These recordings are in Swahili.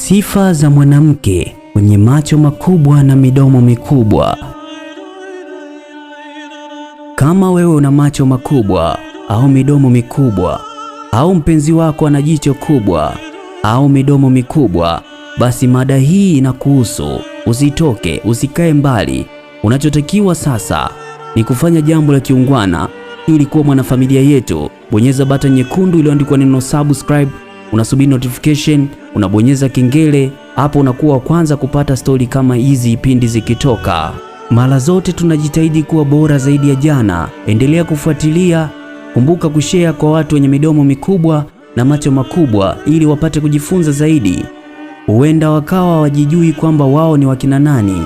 Sifa za mwanamke mwenye macho makubwa na midomo mikubwa. Kama wewe una macho makubwa au midomo mikubwa, au mpenzi wako ana jicho kubwa au midomo mikubwa, basi mada hii inakuhusu. Usitoke, usikae mbali. Unachotakiwa sasa ni kufanya jambo la kiungwana ili kuwa mwanafamilia yetu. Bonyeza button nyekundu iliyoandikwa neno subscribe, unasubiri notification, unabonyeza kengele. Hapo unakuwa wa kwanza kupata stori kama hizi pindi zikitoka. Mara zote tunajitahidi kuwa bora zaidi ya jana. Endelea kufuatilia. Kumbuka kushare kwa watu wenye midomo mikubwa na macho makubwa ili wapate kujifunza zaidi. Huenda wakawa wajijui kwamba wao ni wakina nani.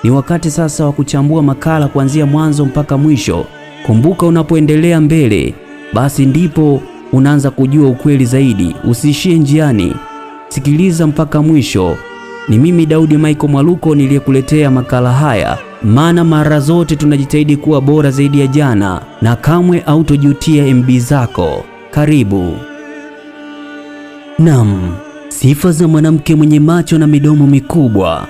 Ni wakati sasa wa kuchambua makala kuanzia mwanzo mpaka mwisho. Kumbuka, unapoendelea mbele basi ndipo unaanza kujua ukweli zaidi. Usiishie njiani, sikiliza mpaka mwisho. Ni mimi Daudi Michael Mwaluko niliyekuletea makala haya, maana mara zote tunajitahidi kuwa bora zaidi ya jana na kamwe hautojutia MB zako. Karibu. Naam, sifa za mwanamke mwenye macho na midomo mikubwa.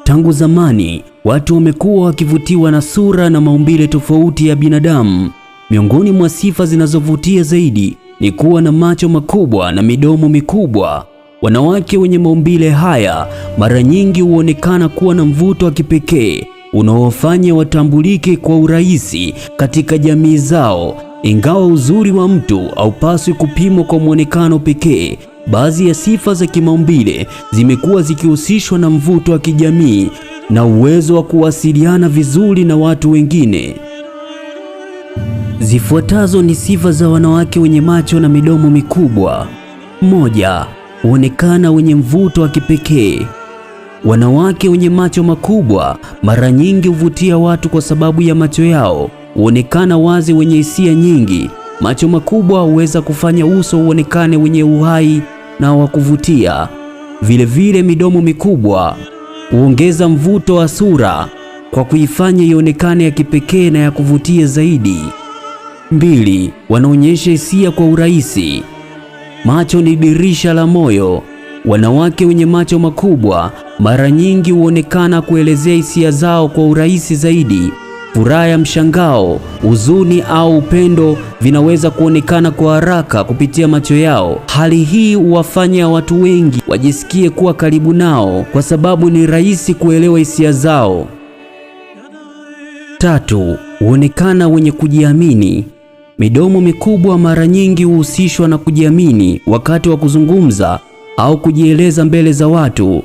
Tangu zamani watu wamekuwa wakivutiwa na sura na maumbile tofauti ya binadamu. Miongoni mwa sifa zinazovutia zaidi ni kuwa na macho makubwa na midomo mikubwa. Wanawake wenye maumbile haya mara nyingi huonekana kuwa na mvuto wa kipekee unaowafanya watambulike kwa urahisi katika jamii zao. Ingawa uzuri wa mtu haupaswi kupimwa kwa muonekano pekee, baadhi ya sifa za kimaumbile zimekuwa zikihusishwa na mvuto wa kijamii na uwezo wa kuwasiliana vizuri na watu wengine. Zifuatazo ni sifa za wanawake wenye macho na midomo mikubwa. 1. Huonekana wenye mvuto wa kipekee. Wanawake wenye macho makubwa mara nyingi huvutia watu kwa sababu ya macho yao. Huonekana wazi, wenye hisia nyingi. Macho makubwa huweza kufanya uso uonekane wenye uhai na wa kuvutia. Vilevile midomo mikubwa huongeza mvuto wa sura kwa kuifanya ionekane ya kipekee na ya kuvutia zaidi. 2. Wanaonyesha hisia kwa urahisi. Macho ni dirisha la moyo. Wanawake wenye macho makubwa mara nyingi huonekana kuelezea hisia zao kwa urahisi zaidi. Furaha ya mshangao, huzuni au upendo vinaweza kuonekana kwa haraka kupitia macho yao. Hali hii huwafanya watu wengi wajisikie kuwa karibu nao kwa sababu ni rahisi kuelewa hisia zao. 3. Huonekana wenye kujiamini. Midomo mikubwa mara nyingi huhusishwa na kujiamini wakati wa kuzungumza au kujieleza mbele za watu.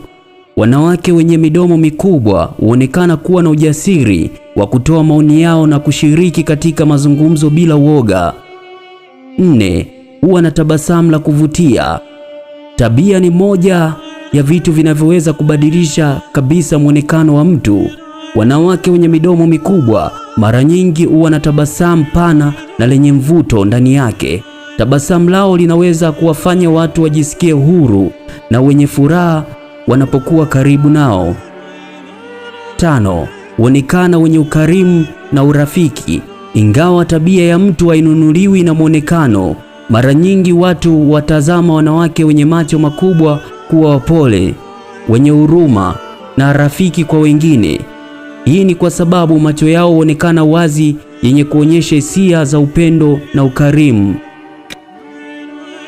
Wanawake wenye midomo mikubwa huonekana kuwa na ujasiri wa kutoa maoni yao na kushiriki katika mazungumzo bila uoga. 4. Huwa na tabasamu la kuvutia. Tabia ni moja ya vitu vinavyoweza kubadilisha kabisa muonekano wa mtu. Wanawake wenye midomo mikubwa mara nyingi huwa na tabasamu pana na lenye mvuto ndani yake. Tabasamu lao linaweza kuwafanya watu wajisikie huru na wenye furaha wanapokuwa karibu nao. 5. Huonekana wenye ukarimu na urafiki. Ingawa tabia ya mtu hainunuliwi na muonekano, mara nyingi watu watazama wanawake wenye macho makubwa kuwa wapole, wenye huruma na rafiki kwa wengine. Hii ni kwa sababu macho yao huonekana wazi, yenye kuonyesha hisia za upendo na ukarimu.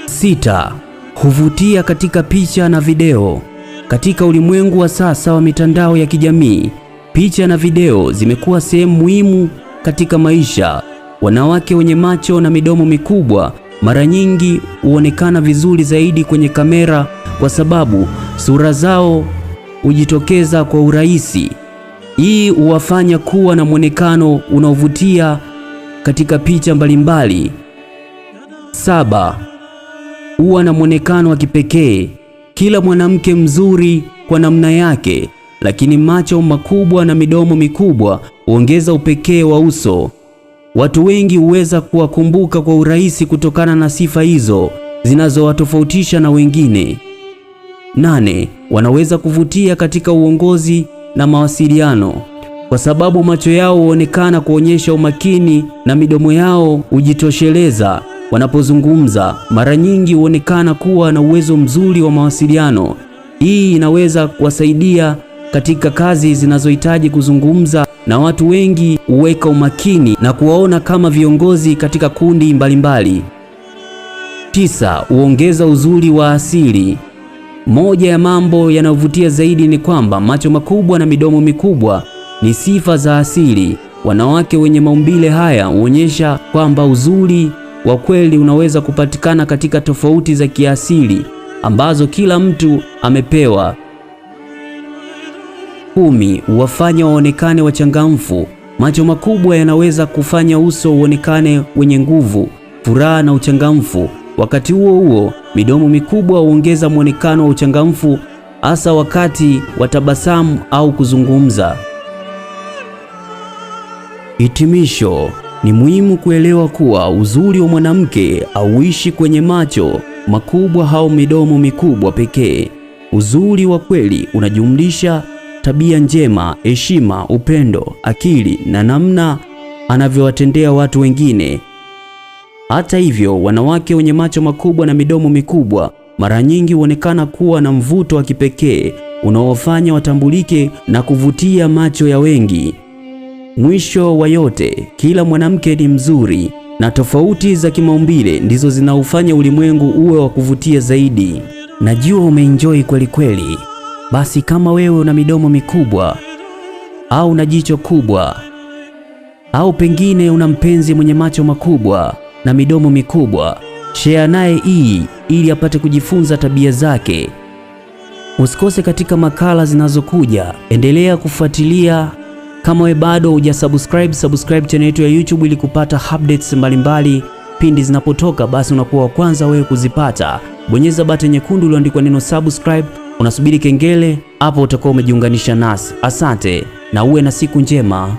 6. Huvutia katika picha na video. Katika ulimwengu wa sasa wa mitandao ya kijamii, picha na video zimekuwa sehemu muhimu katika maisha. Wanawake wenye macho na midomo mikubwa mara nyingi huonekana vizuri zaidi kwenye kamera kwa sababu sura zao hujitokeza kwa urahisi. Hii huwafanya kuwa na muonekano unaovutia katika picha mbalimbali. 7. Huwa na muonekano wa kipekee. Kila mwanamke mzuri kwa namna yake, lakini macho makubwa na midomo mikubwa huongeza upekee wa uso. Watu wengi huweza kuwakumbuka kwa urahisi kutokana na sifa hizo zinazowatofautisha na wengine. 8. Wanaweza kuvutia katika uongozi na mawasiliano. Kwa sababu macho yao huonekana kuonyesha umakini na midomo yao hujitosheleza wanapozungumza, mara nyingi huonekana kuwa na uwezo mzuri wa mawasiliano. Hii inaweza kuwasaidia katika kazi zinazohitaji kuzungumza na watu wengi, huweka umakini na kuwaona kama viongozi katika kundi mbalimbali. 9. Huongeza uzuri wa asili. Moja ya mambo yanayovutia zaidi ni kwamba macho makubwa na midomo mikubwa ni sifa za asili. Wanawake wenye maumbile haya huonyesha kwamba uzuri wa kweli unaweza kupatikana katika tofauti za kiasili ambazo kila mtu amepewa. 10. Huwafanya waonekane wachangamfu. Macho makubwa yanaweza kufanya uso uonekane wenye nguvu, furaha na uchangamfu. Wakati huo huo, midomo mikubwa huongeza muonekano wa uchangamfu, hasa wakati wa tabasamu au kuzungumza. Hitimisho: ni muhimu kuelewa kuwa uzuri wa mwanamke hauishi kwenye macho makubwa au midomo mikubwa pekee. Uzuri wa kweli unajumlisha tabia njema, heshima, upendo, akili na namna anavyowatendea watu wengine. Hata hivyo, wanawake wenye macho makubwa na midomo mikubwa mara nyingi huonekana kuwa na mvuto wa kipekee unaowafanya watambulike na kuvutia macho ya wengi. Mwisho wa yote, kila mwanamke ni mzuri na tofauti za kimaumbile ndizo zinaufanya ulimwengu uwe wa kuvutia zaidi. Najua umeenjoy kweli kweli. Basi kama wewe una midomo mikubwa au una jicho kubwa au pengine una mpenzi mwenye macho makubwa na midomo mikubwa, share naye hii ili apate kujifunza tabia zake. Usikose katika makala zinazokuja. Endelea kufuatilia. Kama we bado subscribe channel yetu ya YouTube ili kupata updates mbalimbali pindi zinapotoka, basi unakuwa wa kwanza wewe kuzipata. Bonyeza button nyekundu iliyoandikwa neno subscribe, unasubiri kengele, hapo utakuwa umejiunganisha nasi. Asante na uwe na siku njema.